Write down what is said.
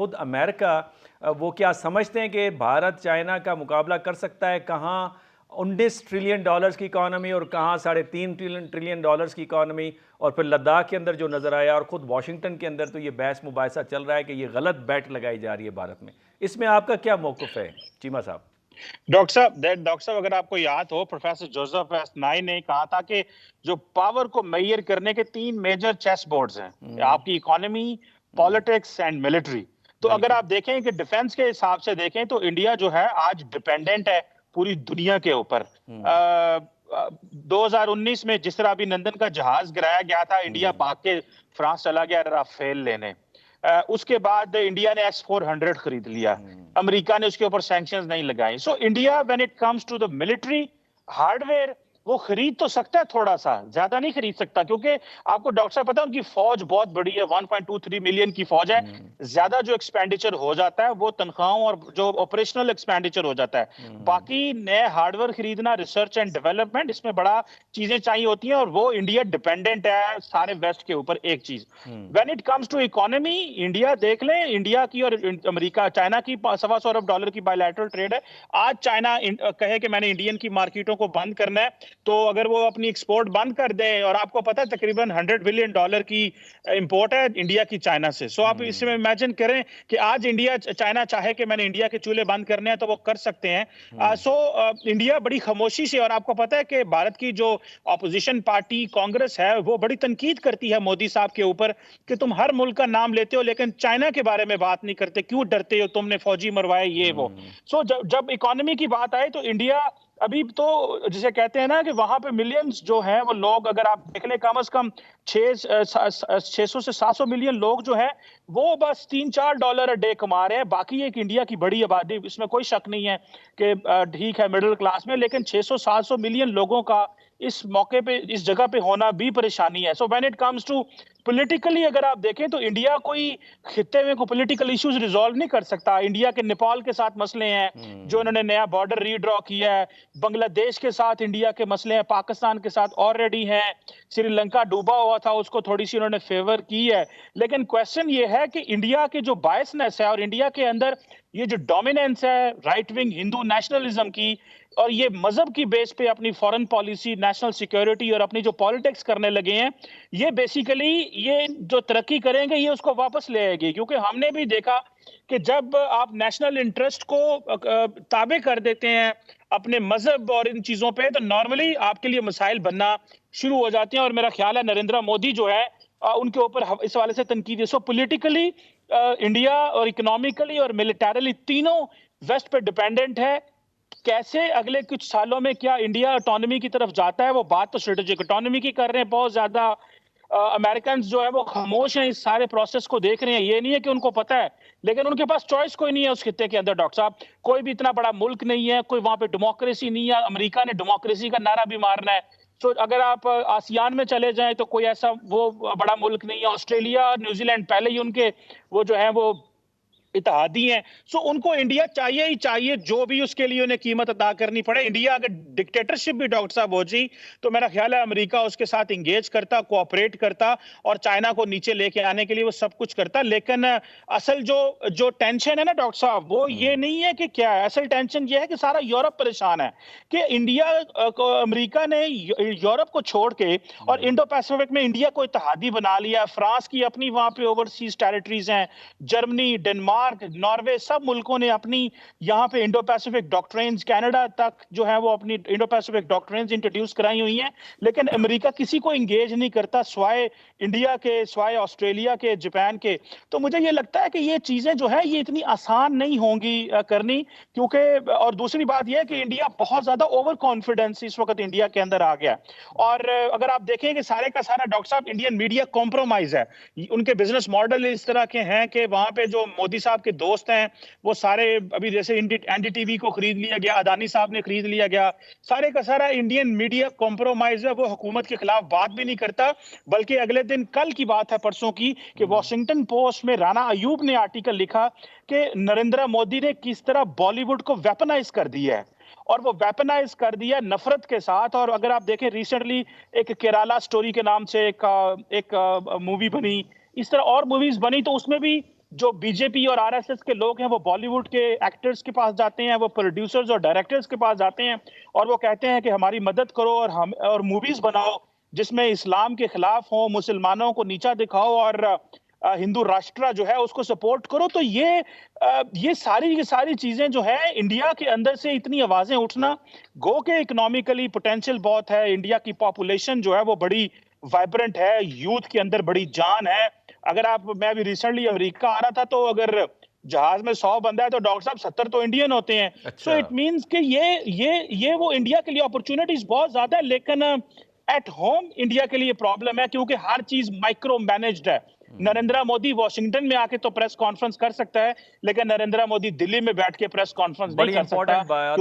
ख़ुद अमेरिका वो क्या समझते हैं कि भारत चाइना का मुकाबला कर सकता है? कहाँ 19 ट्रिलियन डॉलर्स की इकॉनमी और कहाँ 3.5 ट्रिलियन डॉलर्स की इकॉनमी, और फिर लद्दाख के अंदर जो नज़र आया, और ख़ुद वाशिंगटन के अंदर तो ये बहस मुबाहिसा चल रहा है कि ये गलत बैट लगाई जा रही है भारत में। इसमें आपका क्या मौक़िफ़ है चीमा साहब? डॉक्टर साहब, अगर आपको याद हो, प्रोफेसर जोसेफ एस नाई ने कहा था कि जो पावर को मेजर करने के 3 मेजर चेस बोर्ड्स हैं, हुँ, आपकी economy, hmm, politics and military. तो अगर बिल्कुल। आप देखें कि डिफेंस के हिसाब से देखें तो इंडिया जो है आज डिपेंडेंट है पूरी दुनिया के ऊपर। हुँ, 2019 में जिस तरह अभिनंदन का जहाज गिराया गया था, इंडिया हुँ, भाग के फ्रांस चला गया राफेल लेने। उसके बाद इंडिया ने S-400 खरीद लिया। हुँ, अमेरिका ने उसके ऊपर सैंक्शंस नहीं लगाए। So India when it comes to the military hardware, वो खरीद तो सकता है थोड़ा सा, ज्यादा नहीं खरीद सकता, क्योंकि आपको डॉक्टर साहब पता है उनकी फौज बहुत बड़ी है, 1.23 मिलियन की फौज है। हुँ, ज्यादा जो एक्सपेंडिचर हो जाता है वो तनख्वाहों और जो ऑपरेशनल एक्सपेंडिचर हो जाता है। हुँ, बाकी नए हार्डवेयर खरीदना, रिसर्च एंड डेवलपमेंट, इसमें बड़ा चीजें चाहिए होती हैं, और वो इंडिया डिपेंडेंट है सारे वेस्ट के ऊपर। एक चीज, hmm, when it comes to economy, India देख लें, इंडिया की और अमेरिका चाइना की $1.25 अरब की बायलैटरल ट्रेड है। आज चाइना कहे कि मैंने इंडियन की मार्केटों को बंद करना है, तो अगर वो अपनी एक्सपोर्ट बंद कर दे, और आपको पता है तकरीबन $100 बिलियन की इंपोर्ट है इंडिया की चाइना से। सो आप इसमें हुँ, इमेजिन करें कि आज इंडिया चाइना चाहे कि मैंने इंडिया के चूल्हे बंद करने हैं, तो वो कर सकते हैं। हुँ, सो इंडिया बड़ी खामोशी से, और आपको पता है कि भारत की जो ऑपोजिशन पार्टी कांग्रेस है, वो बड़ी तनकीद करती है मोदी साहब के ऊपर कि तुम हर मुल्क का नाम लेते हो लेकिन चाइना के बारे में बात नहीं करते, क्यों डरते हो, तुमने फौजी मरवाए, ये वो। हुँ, सो जब जब इकोनॉमी की बात आए तो इंडिया अभी तो जिसे कहते हैं ना कि वहां पे मिलियंस जो हैं वो लोग, अगर आप देख लें, कम से कम 600 से 700 मिलियन लोग जो है वो बस $3-4 अ डे कमा रहे हैं। बाकी एक इंडिया की बड़ी आबादी, इसमें कोई शक नहीं है कि ठीक है मिडिल क्लास में, लेकिन 600-700 मिलियन लोगों का इस मौके पे, इस जगह पे होना भी परेशानी है। So when it comes to politically, अगर आप देखें तो इंडिया कोई खित्ते में कोई पॉलिटिकल इश्यूज रिजॉल्व नहीं कर सकता। इंडिया के नेपाल के साथ मसले हैं, जो हुँ, उन्होंने नया बॉर्डर रीड्रॉ किया है। बांग्लादेश के साथ इंडिया के मसले हैं, पाकिस्तान के साथ ऑलरेडी हैं। श्रीलंका डूबा हुआ था, उसको थोड़ी सी उन्होंने फेवर की है। लेकिन क्वेश्चन ये है कि इंडिया के जो बायसनेस है, और इंडिया के अंदर ये जो डोमिनेंस है राइट विंग हिंदू नेशनलिज्म की, और ये मजहब की बेस पे अपनी फॉरेन पॉलिसी, नेशनल सिक्योरिटी और अपनी जो पॉलिटिक्स करने लगे हैं, ये बेसिकली ये जो तरक्की करेंगे ये उसको वापस ले आएगी। क्योंकि हमने भी देखा कि जब आप नेशनल इंटरेस्ट को ताबे कर देते हैं अपने मजहब और इन चीजों पे, तो नॉर्मली आपके लिए मसाइल बनना शुरू हो जाते हैं। और मेरा ख्याल है नरेंद्र मोदी जो है, उनके ऊपर इस हवाले से तनकीद है। सो पॉलिटिकली इंडिया, और इकोनॉमिकली और मिलिटरली, तीनों वेस्ट पे डिपेंडेंट है। कैसे अगले कुछ सालों में क्या इंडिया ऑटोनॉमी की तरफ जाता है, वो बात तो स्ट्रेटेजिक ऑटोनॉमी की कर रहे हैं बहुत ज्यादा। अमेरिकन जो है वो खामोश हैं, इस सारे प्रोसेस को देख रहे हैं। ये नहीं है कि उनको पता है, लेकिन उनके पास चॉइस कोई नहीं है उस खित्ते के अंदर। डॉक्टर साहब, कोई भी इतना बड़ा मुल्क नहीं है, कोई वहां पे डेमोक्रेसी नहीं है। अमेरिका ने डेमोक्रेसी का नारा भी मारना है। तो अगर आप आसियान में चले जाएं तो कोई ऐसा वो बड़ा मुल्क नहीं है। ऑस्ट्रेलिया, न्यूजीलैंड पहले ही उनके वो जो है वो इत्तेहादी हैं। सो उनको इंडिया चाहिए ही चाहिए, जो भी उसके लिए उन्हें कीमत अदा करनी पड़े। इंडिया अगर डिक्टेटरशिप भी डॉक्टर साहब हो जी, तो मेरा ख्याल है अमेरिका उसके साथ इंगेज करता, कोऑपरेट करता, और चाइना को नीचे लेके आने के लिए वो सब कुछ करता। लेकिन असल जो जो टेंशन है ना डॉक्टर साहब, वो ये हुँ, नहीं है कि क्या है, असल टेंशन ये है कि सारा यूरोप परेशान है कि इंडिया को, अमेरिका ने यूरोप को छोड़ के और हुँ, इंडो पैसिफिक में इंडिया को इत्तेहादी बना लिया। फ्रांस की अपनी वहां पे ओवरसीज टेरिटरीज हैं, जर्मनी, डेनमार्क, नॉर्वे, सब मुल्कों ने अपनी यहाँ पे इंडो पैसिफिक डॉक्ट्रिन्स, कनाडा तक जो है वो अपनी इंडो पैसिफिक डॉक्ट्रिन्स इंट्रोड्यूस कराई हुई हैं। लेकिन अमेरिका किसी को इंगेज नहीं करता, स्वाय इंडिया के, स्वाय ऑस्ट्रेलिया के, जापान के। तो मुझे ये लगता है कि ये चीजें जो है ये इतनी आसान नहीं होंगी करनी, क्योंकि और दूसरी बात यह है कि इंडिया बहुत ज्यादा ओवर कॉन्फिडेंस इस वक्त इंडिया के अंदर आ गया। और अगर आप देखें कि सारे का सारा डॉक्टर साहब इंडियन मीडिया कॉम्प्रोमाइज है। उनके बिजनेस मॉडल इस तरह के हैं कि वहां पे जो मोदी साहब के दोस्त हैं वो सारे, अभी जैसे एनडीटीवी को खरीद लिया गया, अदानी साहब ने खरीद लिया गया, सारे का सारा इंडियन मीडिया कॉम्प्रोमाइज है। वो हुकूमत के खिलाफ बात भी नहीं करता, बल्कि अगले दिन, कल की बात है, परसों की, कि हुँ, वॉशिंगटन पोस्ट में राना अयूब ने आर्टिकल लिखा कि नरेंद्र मोदी ने किस तरह बॉलीवुड को वेपनाइज कर दिया है, और वो वेपनाइज कर दिया नफरत के साथ। और अगर आप देखें रिसेंटली एक केराला स्टोरी के नाम से एक मूवी बनी, इस तरह और मूवीज बनी, तो उसमें भी जो बीजेपी और आरएसएस के लोग हैं वो बॉलीवुड के एक्टर्स के पास जाते हैं, वो प्रोड्यूसर्स और डायरेक्टर्स के पास जाते हैं और वो कहते हैं कि हमारी मदद करो और हम और मूवीज बनाओ जिसमें इस्लाम के खिलाफ हो, मुसलमानों को नीचा दिखाओ और हिंदू राष्ट्र जो है उसको सपोर्ट करो। तो ये सारी चीजें जो है इंडिया के अंदर से इतनी आवाजें उठना, गो के इकोनॉमिकली पोटेंशियल बहुत है, इंडिया की पॉपुलेशन जो है वो बड़ी वाइब्रेंट है, यूथ के अंदर बड़ी जान है। अगर आप मैं अभी रिसेंटली अमेरिका आ रहा था तो अगर जहाज में 100 बंदा है तो डॉक्टर साहब 70 तो इंडियन होते हैं। सो अच्छा। इट मींस कि ये वो इंडिया के लिए अपॉर्चुनिटीज बहुत ज्यादा है, लेकिन एट होम इंडिया के लिए प्रॉब्लम है क्योंकि हर चीज माइक्रो मैनेज्ड है। नरेंद्र मोदी वॉशिंगटन में आके तो प्रेस कॉन्फ्रेंस कर सकता है, लेकिन नरेंद्र मोदी दिल्ली में बैठ के प्रेस कॉन्फ्रेंस नहीं बड़ी कर सकता इंपॉर्टेंट बात